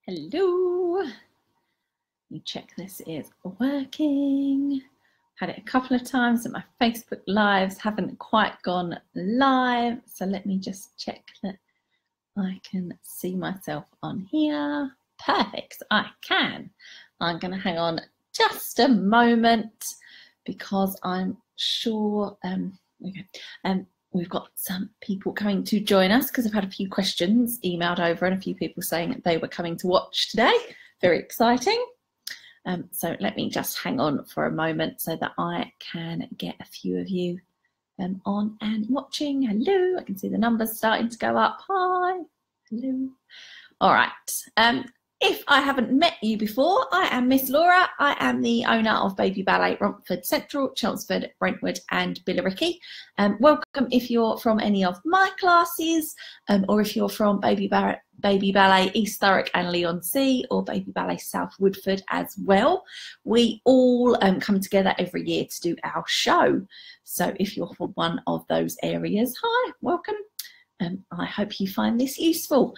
Hello. Let me check this is working. Had it a couple of times and my Facebook lives haven't quite gone live. So let me just check that I can see myself on here. Perfect, I can. I'm going to hang on just a moment because I'm sure we've got some people coming to join us because I've had a few questions emailed over and a few people saying that they were coming to watch today. Very exciting. So let me just hang on for a moment so that I can get a few of you on and watching. Hello, I can see the numbers starting to go up. Hi, hello. All right. If I haven't met you before, I am Miss Laura. I am the owner of Baby Ballet Romford Central, Chelmsford, Brentwood and Billericay. Welcome if you're from any of my classes or if you're from Baby Ballet East Thurrock and Leigh-on-Sea or Baby Ballet South Woodford as well. We all come together every year to do our show. So if you're from one of those areas, hi, welcome. I hope you find this useful.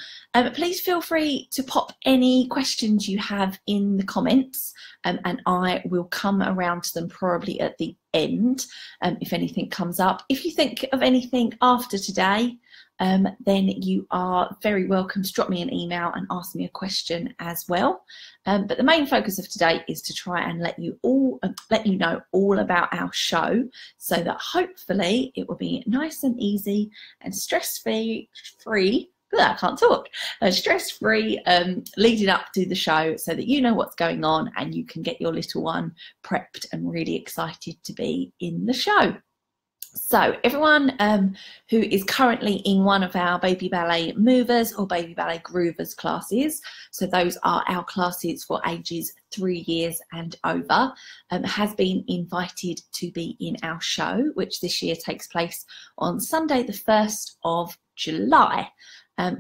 Please feel free to pop any questions you have in the comments and I will come around to them probably at the end if anything comes up. If you think of anything after today, then you are very welcome to drop me an email and ask me a question as well. But the main focus of today is to try and let you know all about our show so that hopefully it will be nice and easy and stress-free. I can't talk. Stress-free leading up to the show so that you know what's going on and you can get your little one prepped and really excited to be in the show. So everyone who is currently in one of our Baby Ballet Movers or Baby Ballet Groovers classes, so those are our classes for ages 3 years and over, has been invited to be in our show, which this year takes place on Sunday the 1st of July.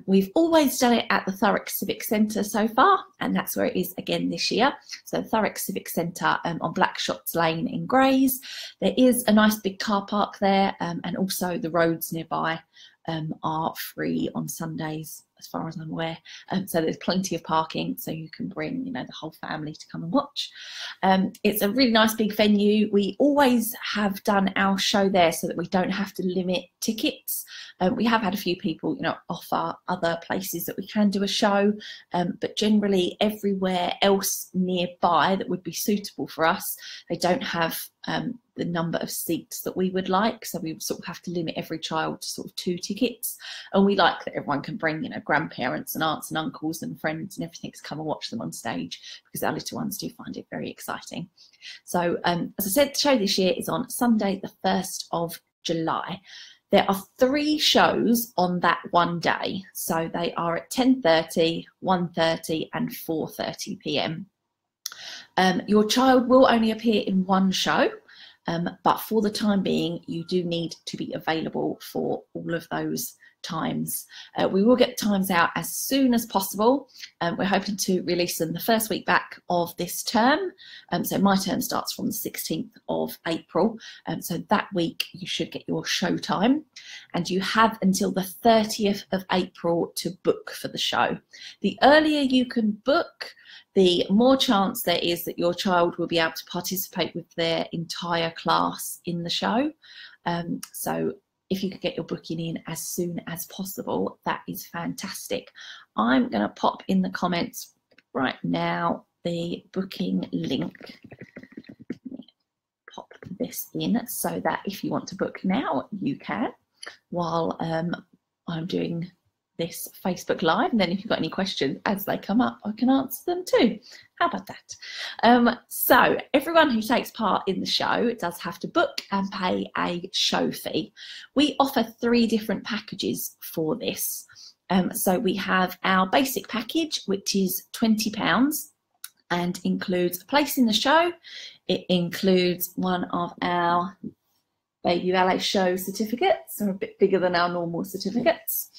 We've always done it at the Thurrock Civic Centre so far, and that's where it is again this year. So Thurrock Civic Centre on Blackshots Lane in Grays. There is a nice big car park there, and also the roads nearby are free on Sundays, as far as I'm aware. So there's plenty of parking, so you can bring, the whole family to come and watch. It's a really nice big venue. We always have done our show there so that we don't have to limit tickets. We have had a few people, offer other places that we can do a show, but generally everywhere else nearby that would be suitable for us, they don't have the number of seats that we would like, so we sort of have to limit every child to sort of 2 tickets. And we like that everyone can bring, grandparents and aunts and uncles and friends and everything to come and watch them on stage, because our little ones do find it very exciting. So as I said, the show this year is on Sunday the 1st of July. There are 3 shows on that one day, so they are at 10:30, 1:30 and 4:30 p.m. Your child will only appear in one show, but for the time being, you do need to be available for all of those times. We will get times out as soon as possible. We're hoping to release them the first week back of this term. So my term starts from the 16th of April. So that week you should get your show time, and you have until the 30th of April to book for the show. The earlier you can book, the more chance there is that your child will be able to participate with their entire class in the show. So if you could get your booking in as soon as possible, that is fantastic. I'm going to pop in the comments right now the booking link. Pop this in so that if you want to book now, you can, while I'm doing this Facebook Live, and then if you've got any questions as they come up, I can answer them too. How about that? So everyone who takes part in the show does have to book and pay a show fee. We offer 3 different packages for this. So we have our basic package, which is £20 and includes a place in the show. It includes one of our Baby Ballet show certificates, so a bit bigger than our normal certificates.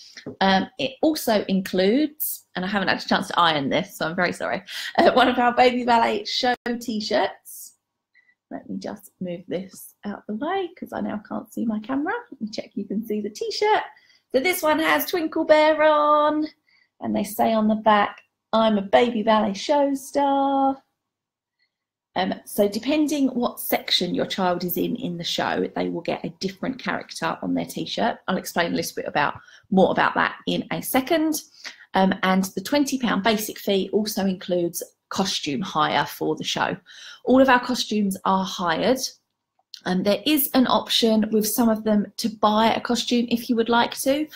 It also includes, and I haven't had a chance to iron this, so I'm very sorry, one of our Baby Ballet show t-shirts. Let me just move this out the way because I now can't see my camera. Let me check you can see the t-shirt. So this one has Twinkle Bear on, and they say on the back, I'm a baby ballet show star. So depending what section your child is in the show, they will get a different character on their t-shirt. I'll explain a little bit more about that in a second. And the £20 basic fee also includes costume hire for the show. All of our costumes are hired. There is an option with some of them to buy a costume if you would like to.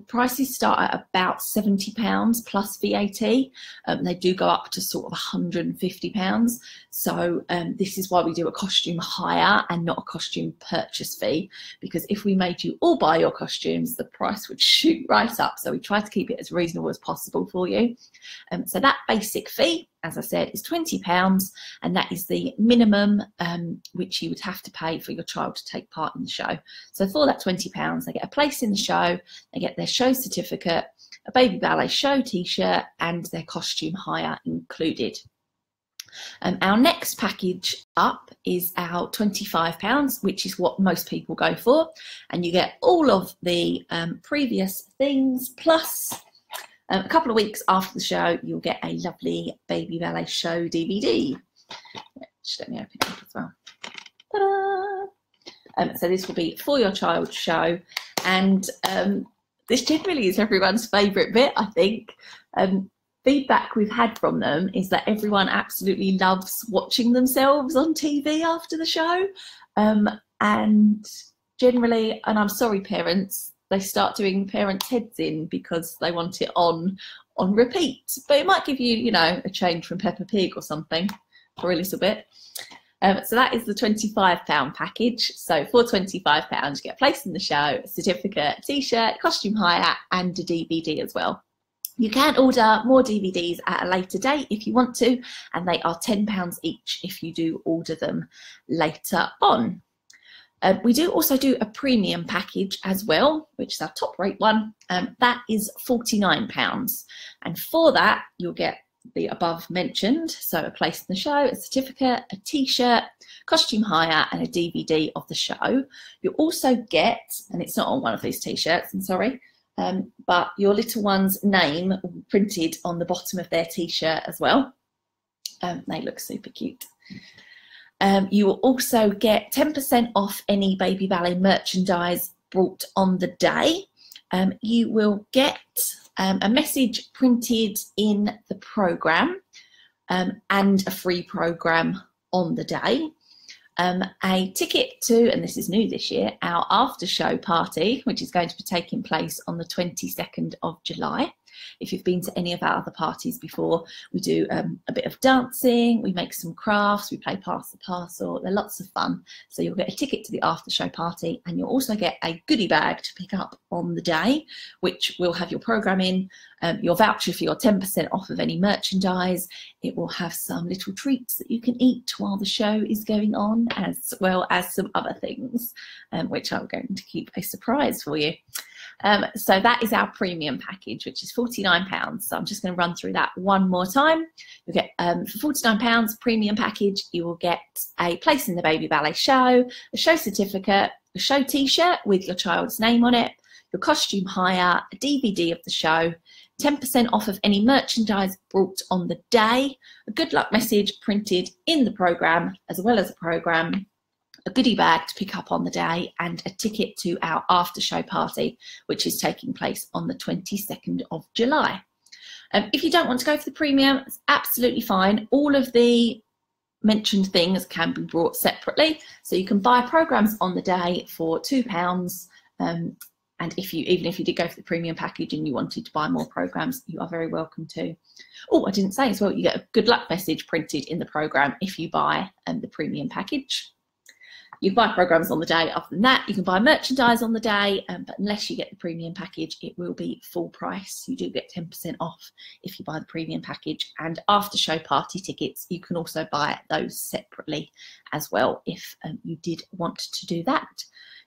Prices start at about £70 plus VAT. They do go up to sort of £150. So this is why we do a costume hire and not a costume purchase fee, because if we made you all buy your costumes, the price would shoot right up. So we try to keep it as reasonable as possible for you. So that basic fee, as I said, is £20, and that is the minimum which you would have to pay for your child to take part in the show. So for that £20, they get a place in the show, they get their show certificate, a baby ballet show t-shirt, and their costume hire included. Our next package up is our £25, which is what most people go for, and you get all of the previous things plus a couple of weeks after the show, you'll get a lovely baby ballet show DVD. Just let me open it up as well. Ta-da! So this will be for your child's show, and this generally is everyone's favourite bit, I think. Feedback we've had from them is that everyone absolutely loves watching themselves on TV after the show, and generally, and I'm sorry parents, they start doing parents' heads in because they want it on repeat. But it might give you, you know, a change from Peppa Pig or something for a little bit. So that is the £25 package. So for £25, you get a place in the show, a certificate, a t-shirt, costume hire, and a DVD as well. You can order more DVDs at a later date if you want to, and they are £10 each if you do order them later on. We do also do a premium package as well, which is our top rate one. That is £49. And for that, you'll get the above mentioned. So a place in the show, a certificate, a t-shirt, costume hire, and a DVD of the show. You'll also get, and it's not on one of these t-shirts, I'm sorry, but your little one's name printed on the bottom of their t-shirt as well. They look super cute. You will also get 10% off any baby ballet merchandise brought on the day. You will get a message printed in the programme and a free programme on the day. A ticket to, and this is new this year, our after show party, which is going to be taking place on the 22nd of July. If you've been to any of our other parties before, we do a bit of dancing, we make some crafts, we play pass the parcel, they're lots of fun. So you'll get a ticket to the after show party, and you'll also get a goodie bag to pick up on the day, which will have your programme in, your voucher for your 10% off of any merchandise. It will have some little treats that you can eat while the show is going on, as well as some other things, which I'm going to keep a surprise for you. So that is our premium package, which is £49. So I'm just going to run through that one more time. You'll get, for £49 premium package, you will get a place in the baby ballet show, a show certificate, a show t-shirt with your child's name on it, your costume hire, a DVD of the show, 10% off of any merchandise brought on the day, a good luck message printed in the programme, as well as a programme, a goodie bag to pick up on the day, and a ticket to our after show party, which is taking place on the 22nd of July. If you don't want to go for the premium, it's absolutely fine. All of the mentioned things can be brought separately. So you can buy programs on the day for £2. And even if you did go for the premium package and you wanted to buy more programs, you are very welcome to. Oh, I didn't say as well, you get a good luck message printed in the program if you buy the premium package. You can buy programs on the day. Other than that, you can buy merchandise on the day, but unless you get the premium package, it will be full price. You do get 10% off if you buy the premium package, and after show party tickets, you can also buy those separately as well if you did want to do that.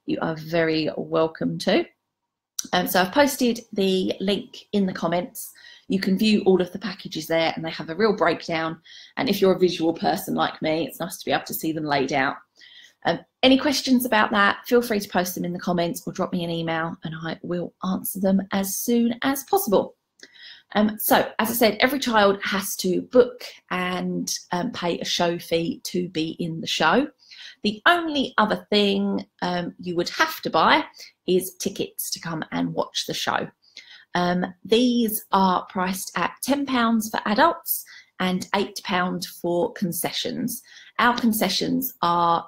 You are very welcome to. So I've posted the link in the comments. You can view all of the packages there, and they have a real breakdown. And if you're a visual person like me, it's nice to be able to see them laid out. Any questions about that, feel free to post them in the comments or drop me an email and I will answer them as soon as possible. So, as I said, every child has to book and pay a show fee to be in the show. The only other thing you would have to buy is tickets to come and watch the show. These are priced at £10 for adults and £8 for concessions. Our concessions are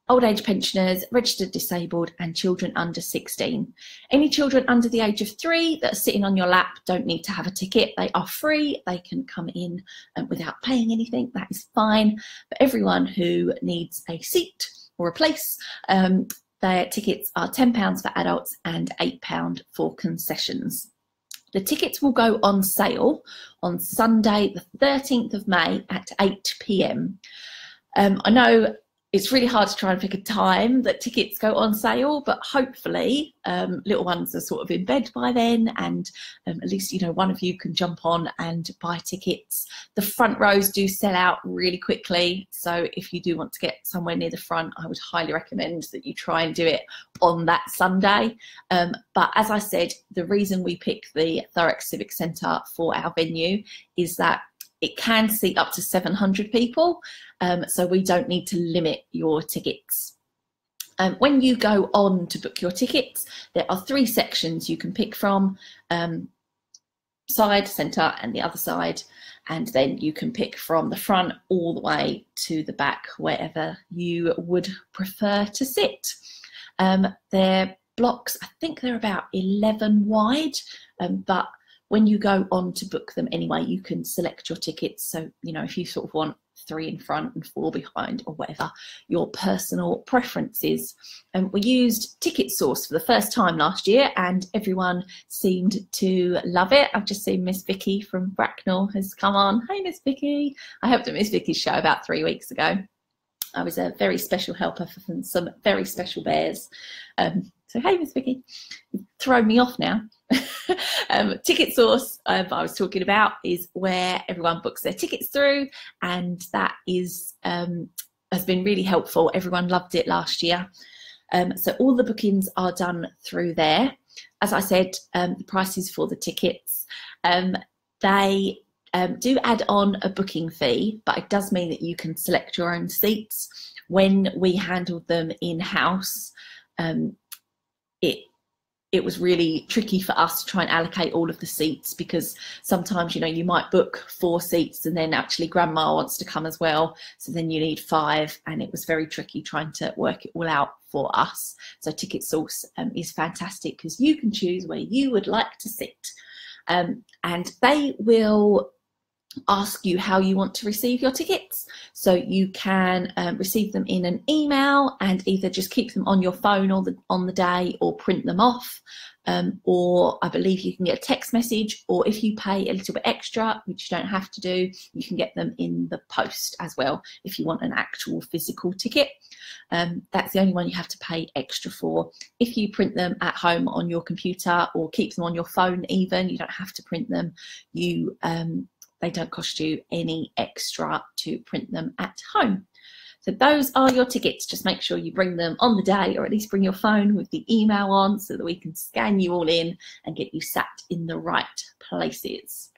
old age pensioners, registered disabled and children under 16. Any children under the age of 3 that are sitting on your lap don't need to have a ticket. They are free. They can come in without paying anything. That is fine. But everyone who needs a seat or a place, their tickets are £10 for adults and £8 for concessions. The tickets will go on sale on Sunday, the 13th of May at 8 p.m. I know it's really hard to try and pick a time that tickets go on sale, but hopefully little ones are sort of in bed by then, and at least, you know, one of you can jump on and buy tickets. The front rows do sell out really quickly, so if you do want to get somewhere near the front, I would highly recommend that you try and do it on that Sunday. But as I said, the reason we picked the Thurrock Civic Centre for our venue is that it can seat up to 700 people, so we don't need to limit your tickets. When you go on to book your tickets, there are 3 sections you can pick from, side, centre and the other side, and then you can pick from the front all the way to the back, wherever you would prefer to sit. They're blocks, I think they're about 11 wide, but when you go on to book them anyway, you can select your tickets. So, you know, if you sort of want 3 in front and 4 behind or whatever your personal preference is. We used Ticket Source for the first time last year and everyone seemed to love it. I've just seen Miss Vicky from Bracknell has come on. Hey, Miss Vicky. I helped at Miss Vicky's show about 3 weeks ago. I was a very special helper for some very special bears. So, hey, Miss Vicky, you've thrown me off now. Ticket Source, I was talking about, is where everyone books their tickets through, and that is has been really helpful. Everyone loved it last year. So all the bookings are done through there. As I said, the prices for the tickets, they do add on a booking fee, but it does mean that you can select your own seats. When we handled them in-house, it was really tricky for us to try and allocate all of the seats, because sometimes, you know, you might book 4 seats and then actually grandma wants to come as well, so then you need 5, and it was very tricky trying to work it all out for us. So Ticket Source is fantastic because you can choose where you would like to sit, and they will ask you how you want to receive your tickets. So you can receive them in an email and either just keep them on your phone on the day, or print them off, or I believe you can get a text message, or if you pay a little bit extra, which you don't have to do, you can get them in the post as well if you want an actual physical ticket. That's the only one you have to pay extra for. If you print them at home on your computer or keep them on your phone even, you don't have to print them. They don't cost you any extra to print them at home. So those are your tickets. Just make sure you bring them on the day, or at least bring your phone with the email on, so that we can scan you all in and get you sat in the right places.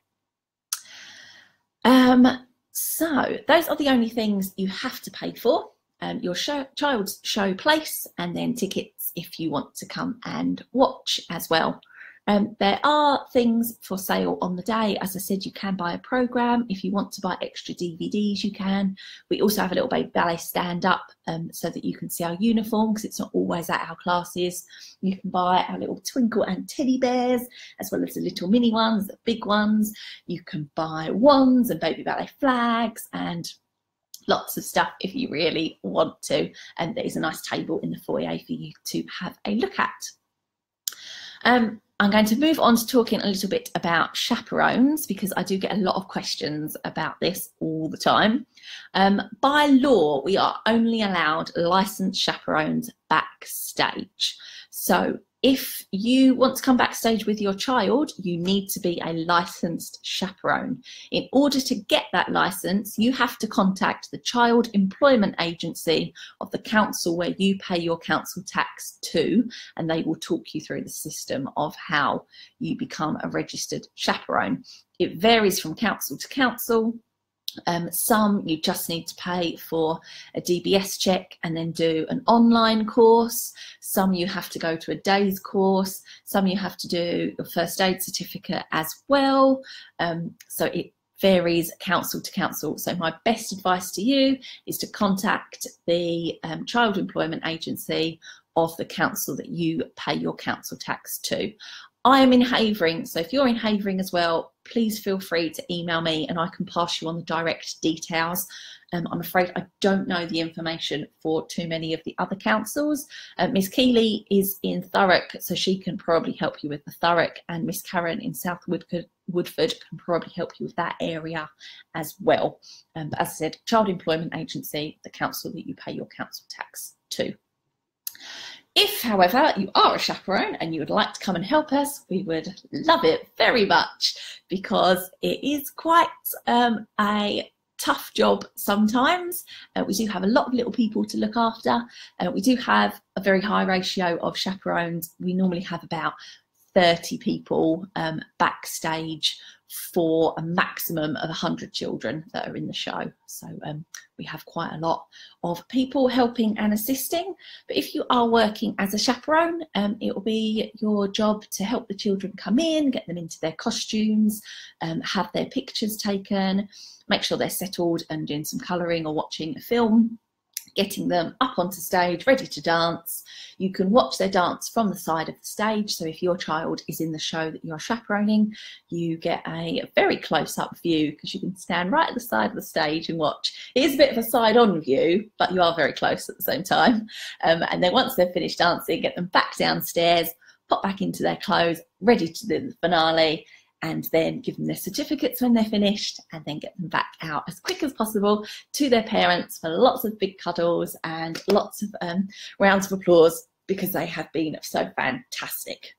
So those are the only things you have to pay for. Your child's show place, and then tickets if you want to come and watch as well. There are things for sale on the day. As I said, you can buy a programme. If you want to buy extra DVDs, you can. We also have a little baby ballet stand up so that you can see our uniform, because it's not always at our classes. You can buy our little Twinkle and teddy bears, as well as the little mini ones, the big ones. You can buy wands and baby ballet flags and lots of stuff if you really want to. And there's a nice table in the foyer for you to have a look at. I'm going to move on to talking a little bit about chaperones, because I do get a lot of questions about this all the time. By law, we are only allowed licensed chaperones backstage. So If you want to come backstage with your child, you need to be a licensed chaperone. In order to get that license, you have to contact the Child Employment Agency of the council where you pay your council tax to, and they will talk you through the system of how you become a registered chaperone. It varies from council to council. Some you just need to pay for a DBS check and then do an online course. Some you have to go to a day's course. Some you have to do your first aid certificate as well. So it varies council to council. So my best advice to you is to contact the Child Employment Agency of the council that you pay your council tax to. I am in Havering, so if you're in Havering as well, please feel free to email me and I can pass you on the direct details. I'm afraid I don't know the information for too many of the other councils. Miss Keeley is in Thurrock, so she can probably help you with the Thurrock, and Miss Karen in South Woodford can probably help you with that area as well. But as I said, Child Employment Agency, the council that you pay your council tax to. If, however, you are a chaperone and you would like to come and help us, we would love it very much, because it is quite a tough job sometimes. We do have a lot of little people to look after. We do have a very high ratio of chaperones. We normally have about 30 people backstage for a maximum of 100 children that are in the show. So we have quite a lot of people helping and assisting. But if you are working as a chaperone, it will be your job to help the children come in, get them into their costumes, have their pictures taken, make sure they're settled and doing some colouring or watching a film, getting them up onto stage, ready to dance. You can watch their dance from the side of the stage. So if your child is in the show that you're chaperoning, you get a very close-up view, because you can stand right at the side of the stage and watch. It is a bit of a side-on view, but you are very close at the same time. And then once they've finished dancing, get them back downstairs, pop back into their clothes, ready to do the finale, and then give them their certificates when they're finished, and then get them back out as quick as possible to their parents for lots of big cuddles and lots of rounds of applause, because they have been so fantastic.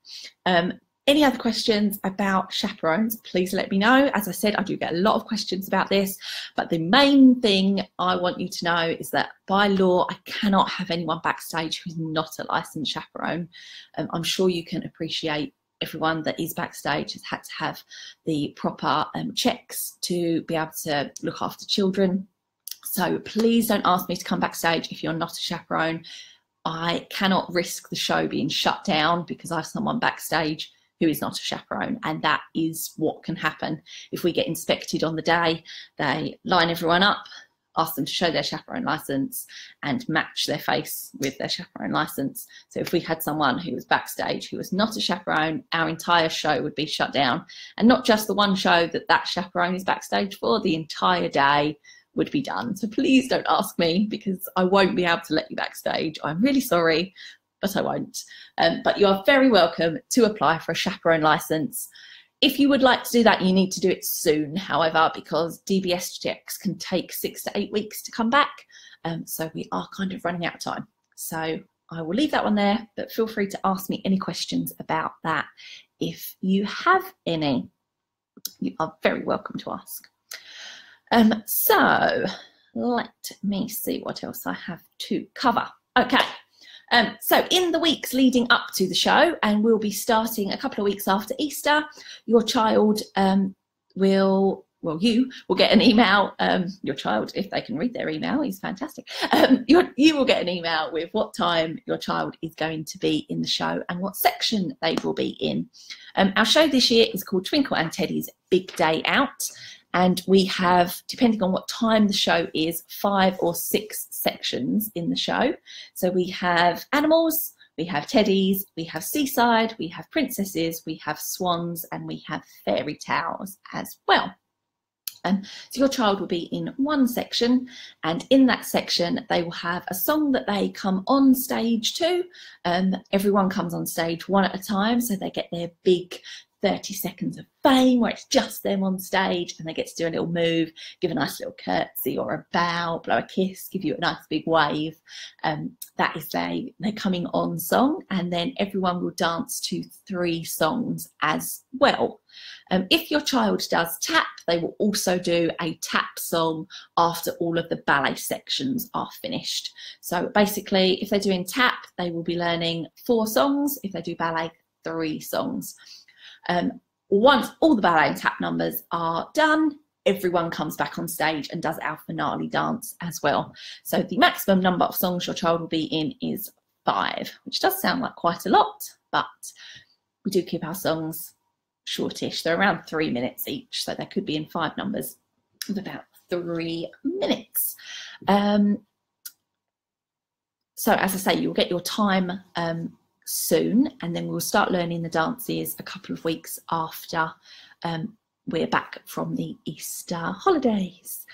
Any other questions about chaperones, please let me know. As I said, I do get a lot of questions about this, but the main thing I want you to know is that by law, I cannot have anyone backstage who's not a licensed chaperone. I'm sure you can appreciate everyone that is backstage has had to have the proper checks to be able to look after children. So please don't ask me to come backstage if you're not a chaperone. I cannot risk the show being shut down because I have someone backstage who is not a chaperone, and that is what can happen. If we get inspected on the day, they line everyone up, ask them to show their chaperone license and match their face with their chaperone license. So if we had someone who was backstage who was not a chaperone, our entire show would be shut down. And not just the one show that that chaperone is backstage for, the entire day would be done. So please don't ask me, because I won't be able to let you backstage. I'm really sorry, but I won't. But you are very welcome to apply for a chaperone license. If you would like to do that, you need to do it soon, however, because DBS checks can take 6 to 8 weeks to come back. So we are kind of running out of time. So I will leave that one there, but feel free to ask me any questions about that if you have any. You are very welcome to ask. So let me see what else I have to cover. Okay. So in the weeks leading up to the show, and we'll be starting a couple of weeks after Easter, your child you will get an email. Your child, if they can read their email, is fantastic. You will get an email with what time your child is going to be in the show and what section they will be in. Our show this year is called Twinkle and Teddy's Big Day Out. And we have, depending on what time the show is, 5 or 6 sections in the show. So we have animals, we have teddies, we have seaside, we have princesses, we have swans, and we have fairy tales as well. So your child will be in one section, and in that section they will have a song that they come on stage to. Everyone comes on stage one at a time, so they get their big 30 seconds of fame where it's just them on stage and they get to do a little move, give a nice little curtsy or a bow, blow a kiss, give you a nice big wave. That is their coming on song, and then everyone will dance to 3 songs as well. If your child does tap, they will also do a tap song after all of the ballet sections are finished. So basically, if they're doing tap, they will be learning 4 songs. If they do ballet, 3 songs. Once all the ballet and tap numbers are done, everyone comes back on stage and does our finale dance as well. So the maximum number of songs your child will be in is 5, which does sound like quite a lot, but we do keep our songs shortish. They're around 3 minutes each, so they could be in 5 numbers of about 3 minutes. So as I say, you'll get your time soon, and then we'll start learning the dances a couple of weeks after we're back from the Easter holidays.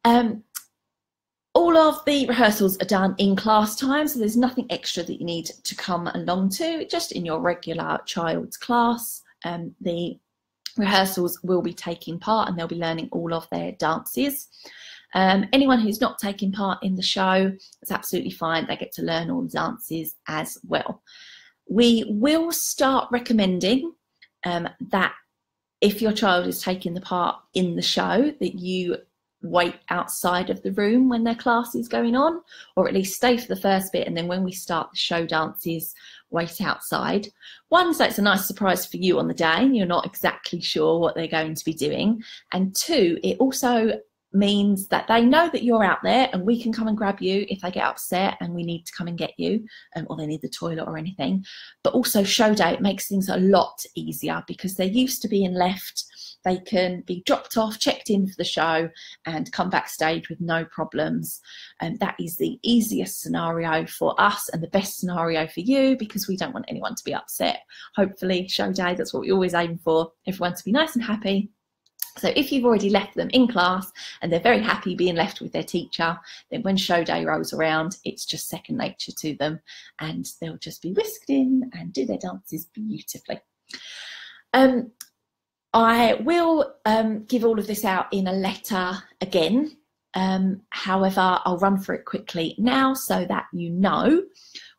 All of the rehearsals are done in class time, so there's nothing extra that you need to come along to, just in your regular child's class. The rehearsals will be taking part and they'll be learning all of their dances. Anyone who's not taking part in the show, it's absolutely fine. They get to learn all the dances as well. We will start recommending that if your child is taking the part in the show, that you wait outside of the room when their class is going on, or at least stay for the first bit, and then when we start the show dances, wait outside. One, so it's a nice surprise for you on the day and you're not exactly sure what they're going to be doing, and 2, it also means that they know that you're out there and we can come and grab you if they get upset and we need to come and get you, or they need the toilet or anything. But also show day, it makes things a lot easier because they're used to being left. They can be dropped off, checked in for the show and come backstage with no problems. And that is the easiest scenario for us and the best scenario for you, because we don't want anyone to be upset. Hopefully show day, that's what we always aim for, everyone to be nice and happy. So if you've already left them in class and they're very happy being left with their teacher, then when show day rolls around, it's just second nature to them and they'll just be whisked in and do their dances beautifully. I will give all of this out in a letter again. However, I'll run through it quickly now so that you know.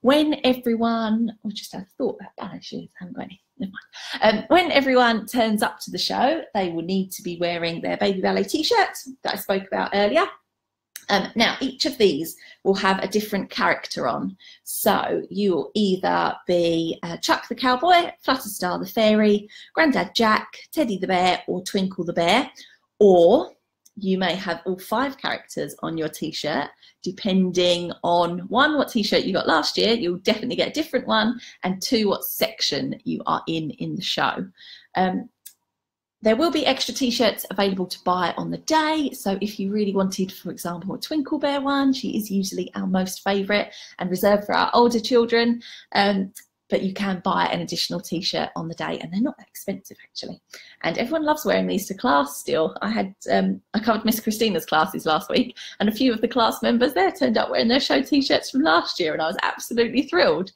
When everyone, I just had a thought about ballet shoes, I haven't got any. Never mind. When everyone turns up to the show, they will need to be wearing their baby ballet t-shirt that I spoke about earlier. Now, each of these will have a different character on. So you'll either be Chuck the Cowboy, Flutterstar the Fairy, Grandad Jack, Teddy the Bear, or Twinkle the Bear. Or you may have all 5 characters on your t-shirt, depending on 1, what t-shirt you got last year, you'll definitely get a different one, and 2, what section you are in the show. There will be extra t-shirts available to buy on the day, so if you really wanted, for example, a Twinkle Bear one, she is usually our most favourite and reserved for our older children, but you can buy an additional t-shirt on the day, and they're not that expensive actually. And everyone loves wearing these to class still. I covered Miss Christina's classes last week, and a few of the class members there turned up wearing their show t-shirts from last year, and I was absolutely thrilled.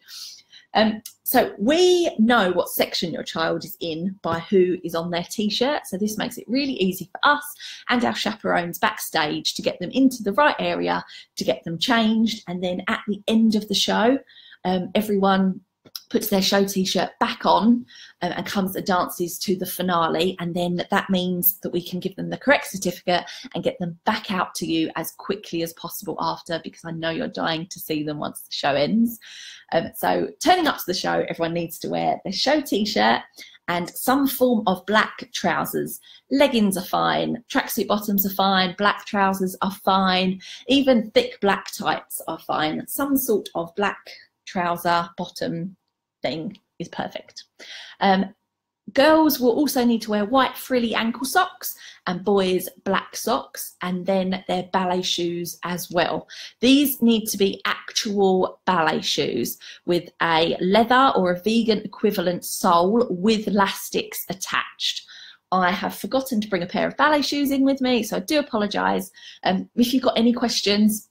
So we know what section your child is in by who is on their t-shirt, so this makes it really easy for us and our chaperones backstage to get them into the right area, to get them changed, and then at the end of the show, everyone puts their show t-shirt back on and comes and dances to the finale, and then that means that we can give them the correct certificate and get them back out to you as quickly as possible after, because I know you're dying to see them once the show ends. So turning up to the show, everyone needs to wear their show t-shirt and some form of black trousers. Leggings are fine, tracksuit bottoms are fine, black trousers are fine, even thick black tights are fine. Some sort of black trouser bottom thing is perfect. Girls will also need to wear white frilly ankle socks and boys black socks, and then their ballet shoes as well. These need to be actual ballet shoes with a leather or a vegan equivalent sole with elastics attached. I have forgotten to bring a pair of ballet shoes in with me, so I do apologise. If you've got any questions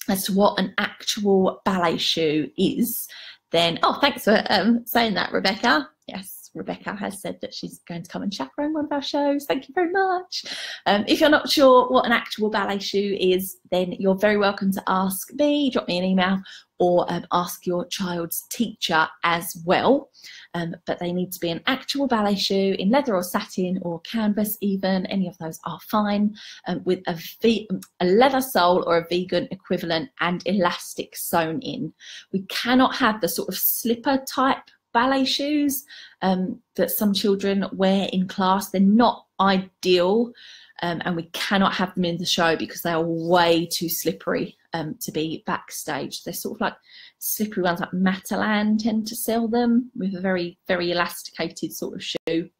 as to what an actual ballet shoe is, then, oh, thanks for saying that, Rebecca. Yes, Rebecca has said that she's going to come and chaperone one of our shows. Thank you very much. If you're not sure what an actual ballet shoe is, then you're very welcome to ask me, drop me an email, or ask your child's teacher as well. But they need to be an actual ballet shoe in leather or satin or canvas even. Any of those are fine, with a leather sole or a vegan equivalent and elastic sewn in. We cannot have the sort of slipper type ballet shoes that some children wear in class. They're not ideal, and we cannot have them in the show because they are way too slippery to be backstage. They're sort of like slippery ones, like Matalan tend to sell them with a very, very elasticated sort of shoe.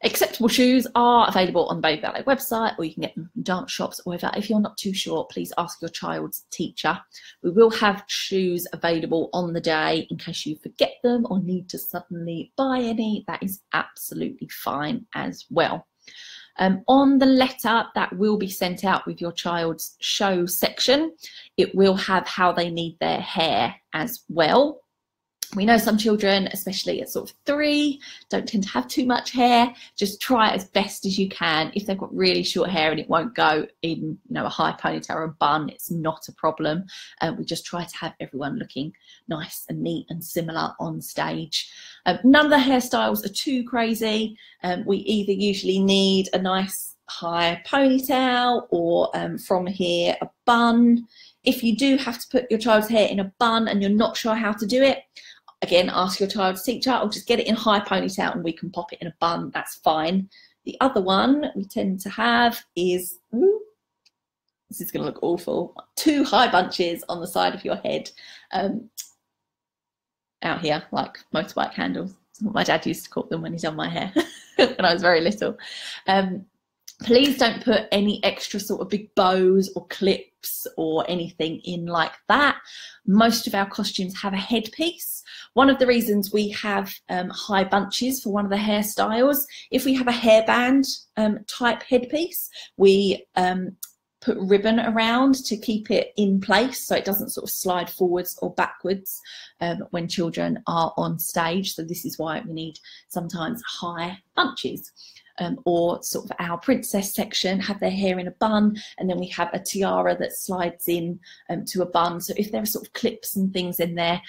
Acceptable shoes are available on the Baby Ballet website, or you can get them from dance shops or whatever. If you're not too sure, please ask your child's teacher. We will have shoes available on the day in case you forget them or need to suddenly buy any. That is absolutely fine as well. On the letter that will be sent out with your child's show section, it will have how they need their hair as well. We know some children, especially at sort of 3, don't tend to have too much hair. Just try it as best as you can. If they've got really short hair and it won't go in, you know, a high ponytail or a bun, it's not a problem. We just try to have everyone looking nice and neat and similar on stage. None of the hairstyles are too crazy. We either usually need a nice high ponytail or from here a bun. If you do have to put your child's hair in a bun and you're not sure how to do it, again, ask your child's teacher, or just get it in a high ponytail and we can pop it in a bun. That's fine. The other one we tend to have is, this is going to look awful, 2 high bunches on the side of your head, out here, like motorbike handles. That's what my dad used to call them when he done my hair when I was very little. Please don't put any extra sort of big bows or clips or anything in like that. Most of our costumes have a headpiece. One of the reasons we have high bunches for one of the hairstyles, if we have a hairband type headpiece, we put ribbon around to keep it in place so it doesn't sort of slide forwards or backwards when children are on stage. So this is why we need sometimes high bunches. Or sort of our princess section have their hair in a bun, and then we have a tiara that slides in to a bun. So if there are sort of clips and things in there,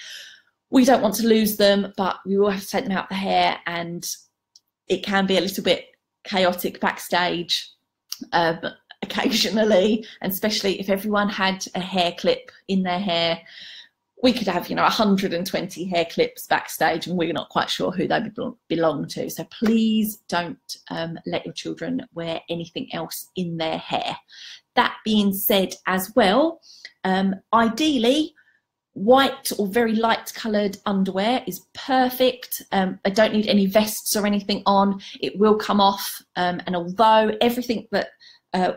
we don't want to lose them, but we will have to take them out the hair, and it can be a little bit chaotic backstage occasionally, and especially if everyone had a hair clip in their hair. We could have, you know, 120 hair clips backstage and we're not quite sure who they belong to. So please don't let your children wear anything else in their hair. That being said as well, ideally, white or very light coloured underwear is perfect. I don't need any vests or anything on. It will come off, and although everything that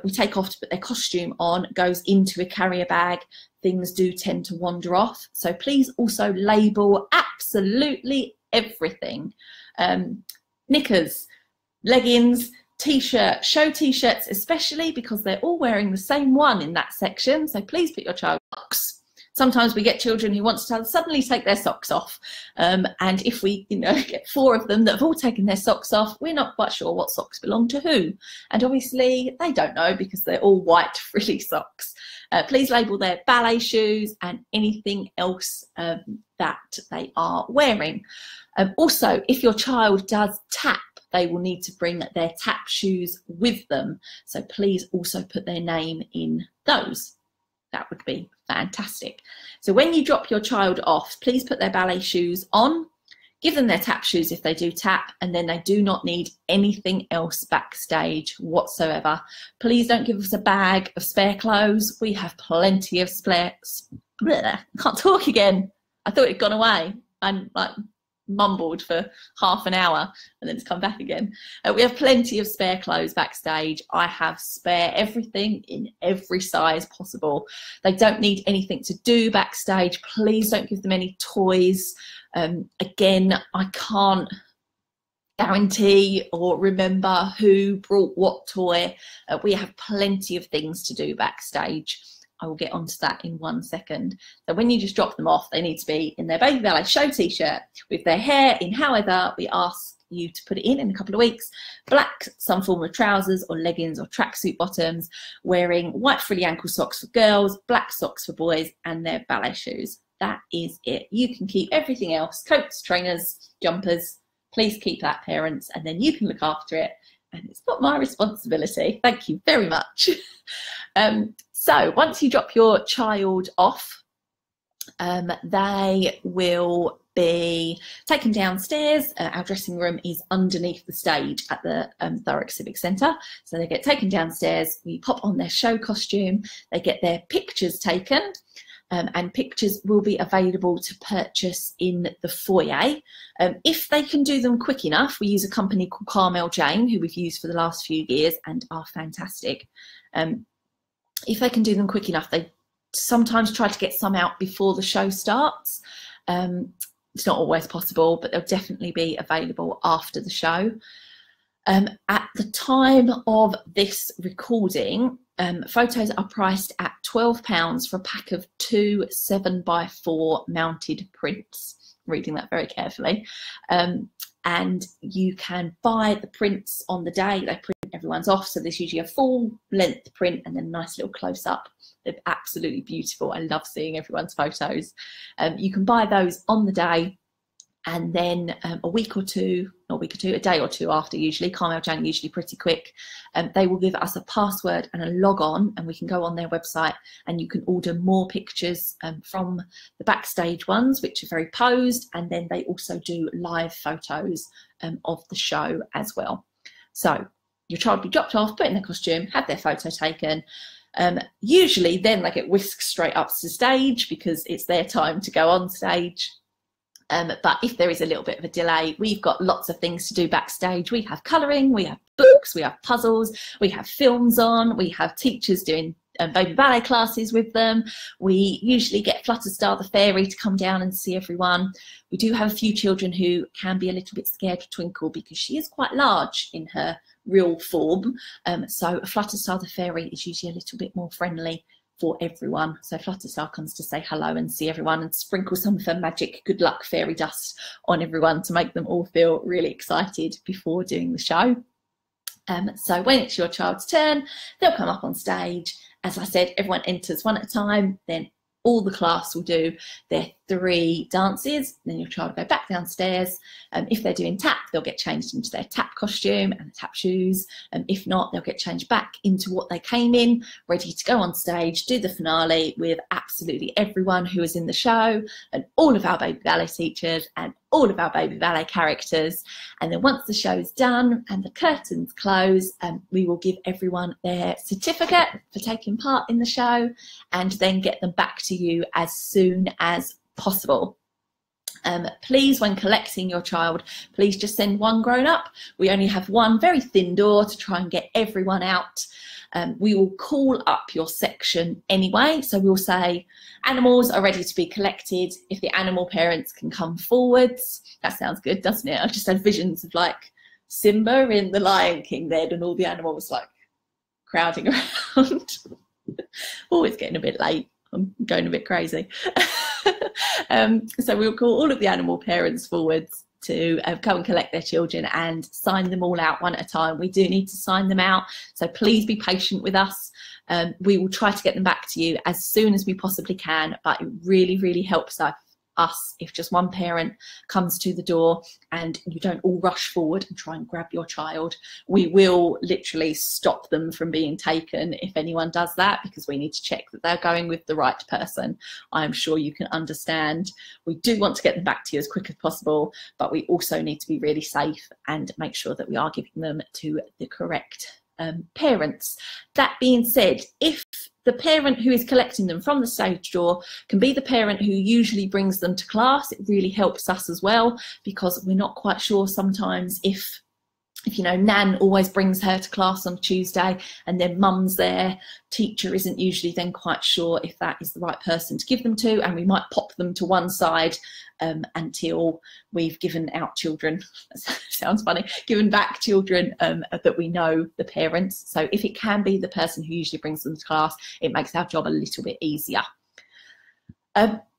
we take off to put their costume on goes into a carrier bag, things do tend to wander off. So please also label absolutely everything. Knickers, leggings, t-shirt, show t-shirts especially, because they're all wearing the same one in that section. So please put your child socks. Sometimes we get children who want to suddenly take their socks off. And if we, you know, get 4 of them that have all taken their socks off, we're not quite sure what socks belong to who. And obviously they don't know because they're all white frilly socks. Please label their ballet shoes and anything else that they are wearing. Also, if your child does tap, they will need to bring their tap shoes with them. So please also put their name in those. That would be fantastic. So when you drop your child off, please put their ballet shoes on, give them their tap shoes if they do tap, and then they do not need anything else backstage whatsoever. Please don't give us a bag of spare clothes. We have plenty of spare, can't talk again. I thought it'd gone away. I'm like mumbled for half an hour and then it's come back again. We have plenty of spare clothes backstage. I have spare everything in every size possible. They don't need anything to do backstage. Please don't give them any toys. Again, I can't guarantee or remember who brought what toy. We have plenty of things to do backstage. I will get onto that in 1 second. So when you just drop them off, they need to be in their Baby Ballet show t-shirt with their hair in however we ask you to put it in a couple of weeks, black some form of trousers or leggings or tracksuit bottoms, wearing white frilly ankle socks for girls, black socks for boys, and their ballet shoes. That is it. You can keep everything else, coats, trainers, jumpers. Please keep that, parents, and then you can look after it. And it's not my responsibility. Thank you very much. So once you drop your child off, they will be taken downstairs. Our dressing room is underneath the stage at the Thurrock Civic Centre. So they get taken downstairs, we pop on their show costume, they get their pictures taken, and pictures will be available to purchase in the foyer. If they can do them quick enough, we use a company called Carmel Jane, who we've used for the last few years and are fantastic. If they can do them quick enough, they sometimes try to get some out before the show starts. It's not always possible, but they'll definitely be available after the show. At the time of this recording, photos are priced at £12 for a pack of 2 7x4 mounted prints. Reading that very carefully. And you can buy the prints on the day. They print everyone's off, so there's usually a full length print and then a nice little close up. They're absolutely beautiful. I love seeing everyone's photos. You can buy those on the day, and then a day or two after, usually, Carmel Jane usually pretty quick, they will give us a password and a log on, and we can go on their website and you can order more pictures from the backstage ones, which are very posed, and then they also do live photos of the show as well. So your child will be dropped off, put in their costume, have their photo taken. Usually then they get whisked straight up to the stage because it's their time to go on stage. But if there is a little bit of a delay, we've got lots of things to do backstage. We have colouring, we have books, we have puzzles, we have films on, we have teachers doing baby ballet classes with them. We usually get Flutterstar the fairy to come down and see everyone. We do have a few children who can be a little bit scared of Twinkle because she is quite large in her real form. So Flutterstar the fairy is usually a little bit more friendly for everyone. So Flutterstar comes to say hello and see everyone and sprinkle some of her magic good luck fairy dust on everyone to make them all feel really excited before doing the show. So when it's your child's turn, they'll come up on stage. As I said, everyone enters one at a time, then all the class will do their 3 dances, then your child will go back downstairs. If they're doing tap, they'll get changed into their tap costume and tap shoes. If not, they'll get changed back into what they came in, ready to go on stage, do the finale with absolutely everyone who is in the show and all of our baby ballet teachers and all of our baby ballet characters. And then once the show's done and the curtains close, we will give everyone their certificate for taking part in the show and then get them back to you as soon as possible. Please, when collecting your child, please just send one grown-up. We only have one very thin door to try and get everyone out. We will call up your section anyway, so we'll say animals are ready to be collected. If the animal parents can come forwards. That sounds good, doesn't it? I just had visions of like Simba in The Lion King then, and all the animals like crowding around. Always getting a bit late. I'm going a bit crazy. So we'll call all of the animal parents forwards to come and collect their children and sign them all out one at a time. We do need to sign them out, so please be patient with us. We will try to get them back to you as soon as we possibly can, but it really, really helps us if just one parent comes to the door and you don't all rush forward and try and grab your child. We will literally stop them from being taken if anyone does that, because we need to check that they're going with the right person. I'm sure you can understand. We do want to get them back to you as quick as possible, but we also need to be really safe and make sure that we are giving them to the correct parents. That being said, if the parent who is collecting them from the stage door can be the parent who usually brings them to class, it really helps us as well, because we're not quite sure sometimes if if you know, Nan always brings her to class on Tuesday and then mum's there, teacher isn't usually then quite sure if that is the right person to give them to, and we might pop them to one side until we've given out children, sounds funny, given back children that we know the parents. So if it can be the person who usually brings them to class, it makes our job a little bit easier.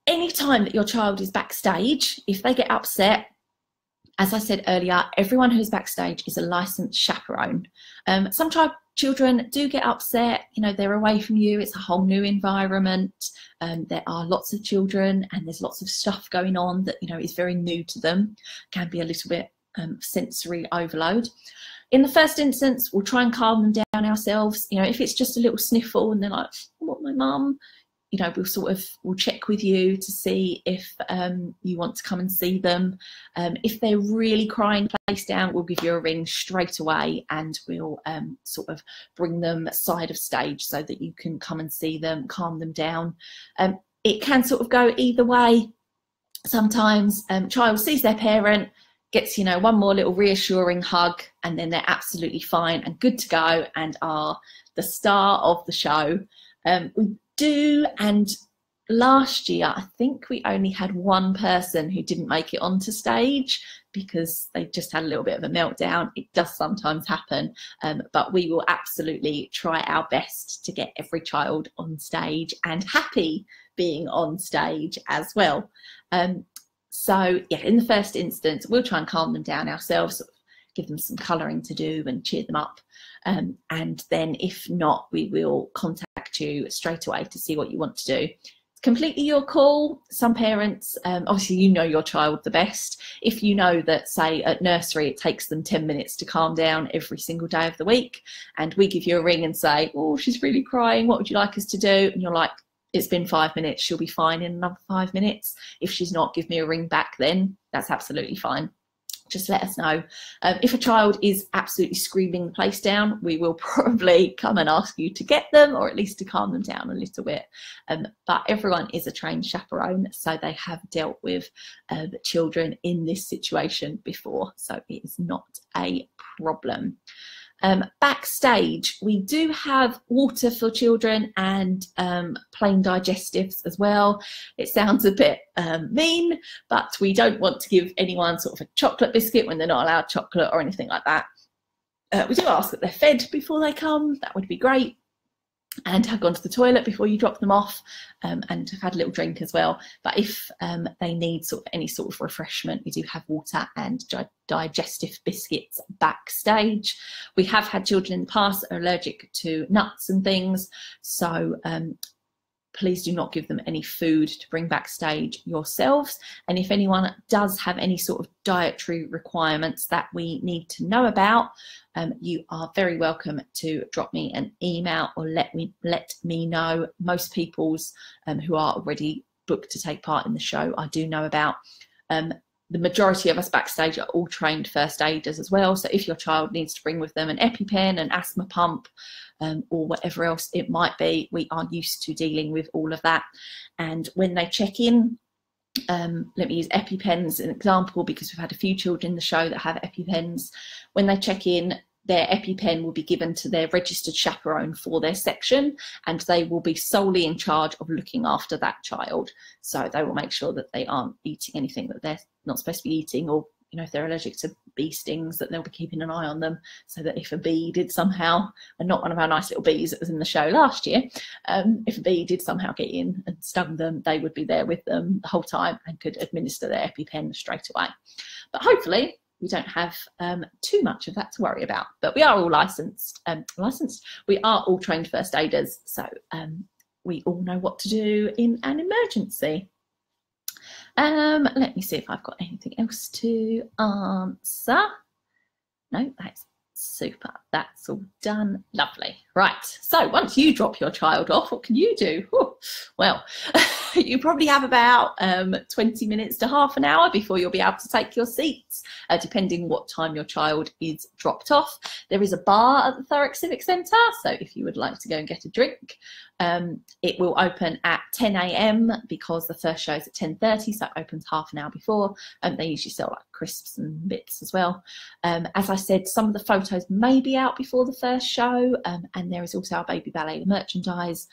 Any time that your child is backstage, if they get upset, as I said earlier, everyone who's backstage is a licensed chaperone. Some children do get upset, you know, they're away from you, it's a whole new environment, there are lots of children and there's lots of stuff going on that, you know, is very new to them, can be a little bit sensory overload. In the first instance, we'll try and calm them down ourselves. You know, if it's just a little sniffle and they're like, what, my mum? You know, we'll check with you to see if you want to come and see them. If they're really crying, place down, we'll give you a ring straight away and we'll sort of bring them side of stage so that you can come and see them, calm them down. It can sort of go either way. Sometimes child sees their parent, gets, you know, one more little reassuring hug, and then they're absolutely fine and good to go and are the star of the show. We do, and last year I think we only had one person who didn't make it onto stage because they just had a little bit of a meltdown. It does sometimes happen, but we will absolutely try our best to get every child on stage and happy being on stage as well. So yeah, in the first instance, we'll try and calm them down ourselves, give them some colouring to do and cheer them up. And then if not, we will contact you straight away to see what you want to do. It's completely your call. Some parents, obviously you know your child the best. If you know that, say at nursery, it takes them 10 minutes to calm down every single day of the week, and we give you a ring and say, oh, she's really crying, what would you like us to do? And you're like, it's been 5 minutes, she'll be fine in another 5 minutes. If she's not, give me a ring back then. That's absolutely fine. Just let us know. If a child is absolutely screaming the place down, we will probably come and ask you to get them, or at least to calm them down a little bit. But everyone is a trained chaperone, so they have dealt with the children in this situation before, so it is not a problem. Backstage, we do have water for children and plain digestives as well. It sounds a bit mean, but we don't want to give anyone sort of a chocolate biscuit when they're not allowed chocolate or anything like that. We do ask that they're fed before they come, that would be great, and have gone to the toilet before you drop them off, and have had a little drink as well. But if they need sort of any sort of refreshment, we do have water and digestive biscuits backstage. We have had children in the past that are allergic to nuts and things, so please do not give them any food to bring backstage yourselves. And if anyone does have any sort of dietary requirements that we need to know about, you are very welcome to drop me an email or let me know. Most people's who are already booked to take part in the show, I do know about. The majority of us backstage are all trained first aiders as well. So if your child needs to bring with them an EpiPen, an asthma pump, or whatever else it might be, we are used to dealing with all of that. And when they check in, let me use EpiPens as an example, because we've had a few children in the show that have EpiPens. When they check in, their EpiPen will be given to their registered chaperone for their section, and they will be solely in charge of looking after that child. So they will make sure that they aren't eating anything that they're not supposed to be eating, or, you know, if they're allergic to bee stings, that they'll be keeping an eye on them, so that if a bee did somehow, and not one of our nice little bees that was in the show last year, if a bee did somehow get in and stung them, they would be there with them the whole time and could administer their EpiPen straight away. But hopefully we don't have too much of that to worry about. But we are all licensed. We are all trained first aiders, so we all know what to do in an emergency. Let me see if I've got anything else to answer. No, that's super. that's all done. Lovely. Right, so once you drop your child off, what can you do? Well, you probably have about 20 minutes to half an hour before you'll be able to take your seats, depending what time your child is dropped off. There is a bar at the Thurrock Civic Centre, so if you would like to go and get a drink, it will open at 10 AM because the first show is at 10:30, so it opens half an hour before. They usually sell like crisps and bits as well. As I said, some of the photos may be out before the first show, and there is also our Baby Ballet merchandise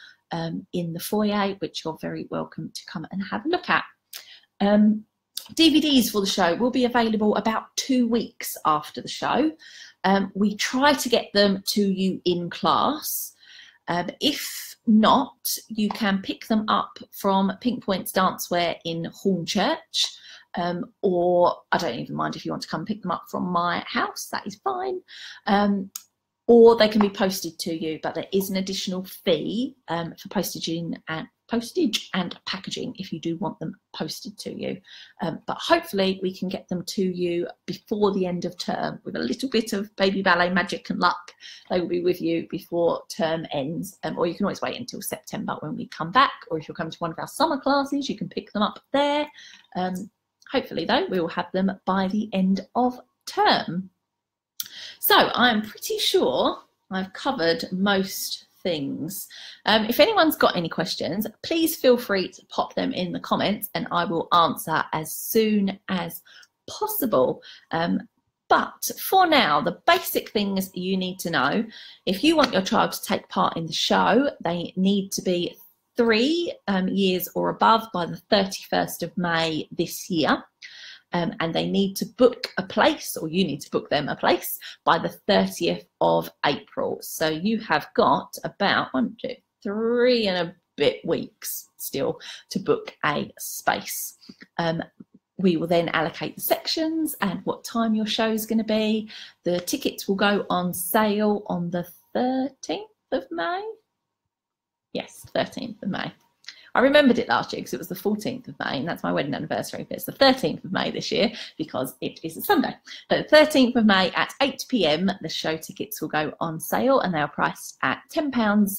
in the foyer, which you're very welcome to come and have a look at. DVDs for the show will be available about 2 weeks after the show. We try to get them to you in class. If not, you can pick them up from Pink Points Dancewear in Hornchurch, or I don't even mind if you want to come pick them up from my house, that is fine. Or they can be posted to you, but there is an additional fee for postage and packaging if you do want them posted to you. But hopefully we can get them to you before the end of term. With a little bit of Baby Ballet magic and luck, they will be with you before term ends. Or you can always wait until September when we come back, or if you're coming to one of our summer classes, you can pick them up there. Hopefully though, we will have them by the end of term. So I'm pretty sure I've covered most things. If anyone's got any questions, please feel free to pop them in the comments and I will answer as soon as possible. But for now, the basic things you need to know: if you want your child to take part in the show, they need to be 3 years or above by the 31st of May this year. And they need to book a place, or you need to book them a place, by the 30th of April. So you have got about 1, 2, 3 and a bit weeks still to book a space. We will then allocate the sections and what time your show is going to be. The tickets will go on sale on the 13th of May. Yes, 13th of May. I remembered it last year because it was the 14th of May, and that's my wedding anniversary, but it's the 13th of May this year because it is a Sunday. So the 13th of May at 8 PM, the show tickets will go on sale, and they are priced at £10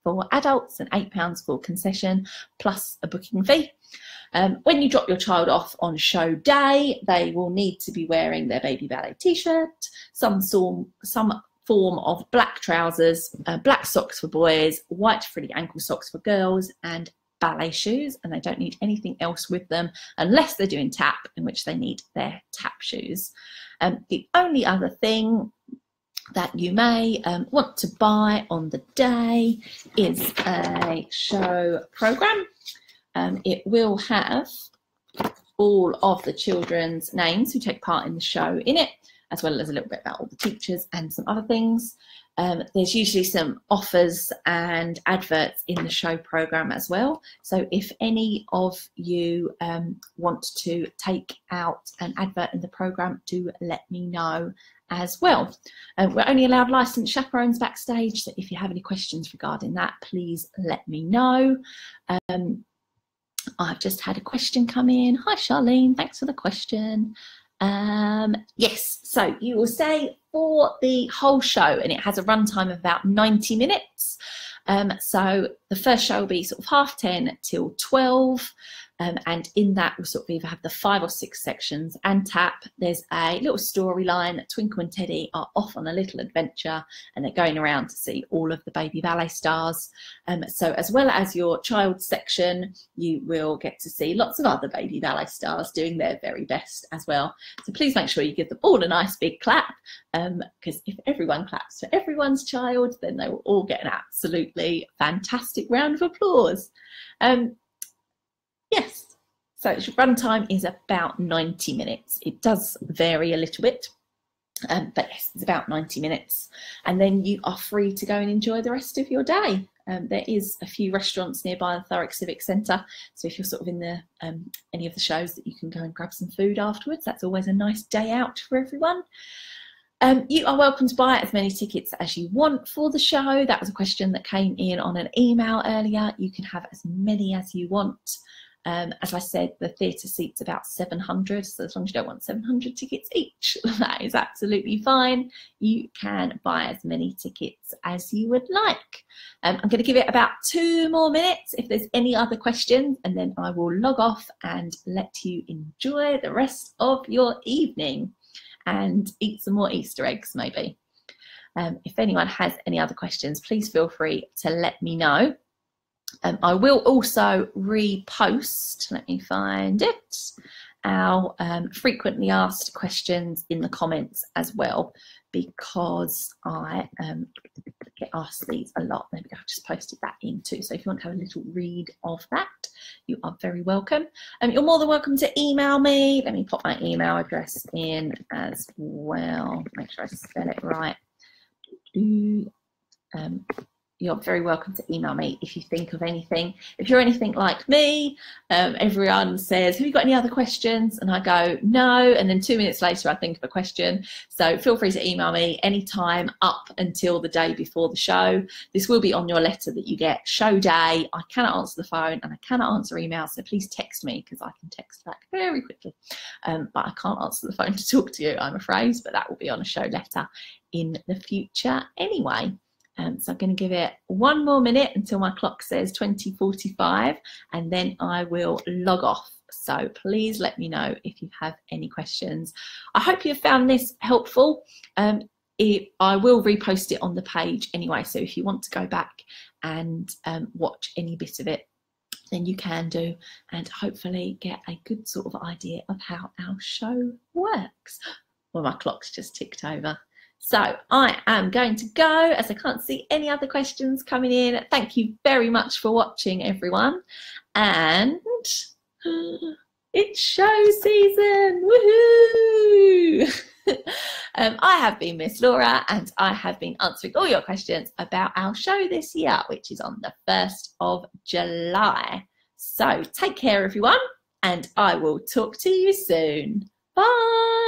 for adults and £8 for concession, plus a booking fee. When you drop your child off on show day, they will need to be wearing their Baby Ballet t-shirt, some form of black trousers, black socks for boys, white frilly ankle socks for girls, and ballet shoes, and they don't need anything else with them unless they're doing tap, in which they need their tap shoes. The only other thing that you may want to buy on the day is a show program. It will have all of the children's names who take part in the show in it, as well as a little bit about all the teachers and some other things. There's usually some offers and adverts in the show program as well. So if any of you want to take out an advert in the program, do let me know as well. We're only allowed licensed chaperones backstage, so if you have any questions regarding that, please let me know. I've just had a question come in. Hi Charlene, thanks for the question. Yes, so you will stay for the whole show, and it has a runtime of about 90 minutes. So the first show will be sort of 10:30 till 12. And in that we'll sort of either have the 5 or 6 sections and tap. There's a little storyline. Twinkle and Teddy are off on a little adventure, and they're going around to see all of the Baby Ballet stars. So as well as your child section, you will get to see lots of other Baby Ballet stars doing their very best as well. So please make sure you give them all a nice big clap, because if everyone claps for everyone's child, then they will all get an absolutely fantastic round of applause. Yes, so its runtime is about 90 minutes. It does vary a little bit, but yes, it's about 90 minutes. And then you are free to go and enjoy the rest of your day. There is a few restaurants nearby the Thurrock Civic Centre, so if you're sort of in the any of the shows, that you can go and grab some food afterwards. That's always a nice day out for everyone. You are welcome to buy as many tickets as you want for the show. That was a question that came in on an email earlier. You can have as many as you want. As I said, the theatre seat's about 700, so as long as you don't want 700 tickets each, that is absolutely fine. You can buy as many tickets as you would like. I'm going to give it about 2 more minutes if there's any other questions, and then I will log off and let you enjoy the rest of your evening and eat some more Easter eggs maybe. If anyone has any other questions, please feel free to let me know. I will also repost, let me find it, our frequently asked questions in the comments as well, because I get asked these a lot. Maybe I've just posted that in too. So if you want to have a little read of that, you are very welcome. You're more than welcome to email me. Let me pop my email address in as well. Make sure I spell it right. You're very welcome to email me if you think of anything. If you're anything like me, everyone says, have you got any other questions? And I go, no. And then 2 minutes later, I think of a question. So feel free to email me anytime up until the day before the show. This will be on your letter that you get. Show day, I cannot answer the phone and I cannot answer email. So please text me, because I can text back very quickly. But I can't answer the phone to talk to you, I'm afraid. But that will be on a show letter in the future anyway. So I'm going to give it 1 more minute until my clock says 20:45, and then I will log off. So please let me know if you have any questions. I hope you found this helpful. I will repost it on the page anyway, so if you want to go back and watch any bit of it, then you can do, and hopefully get a good sort of idea of how our show works. Well, my clock's just ticked over. So I am going to go, as I can't see any other questions coming in. Thank you very much for watching, everyone. And it's show season, woohoo! I have been Miss Laura, and I have been answering all your questions about our show this year, which is on the 1st of July. So take care, everyone, and I will talk to you soon. Bye!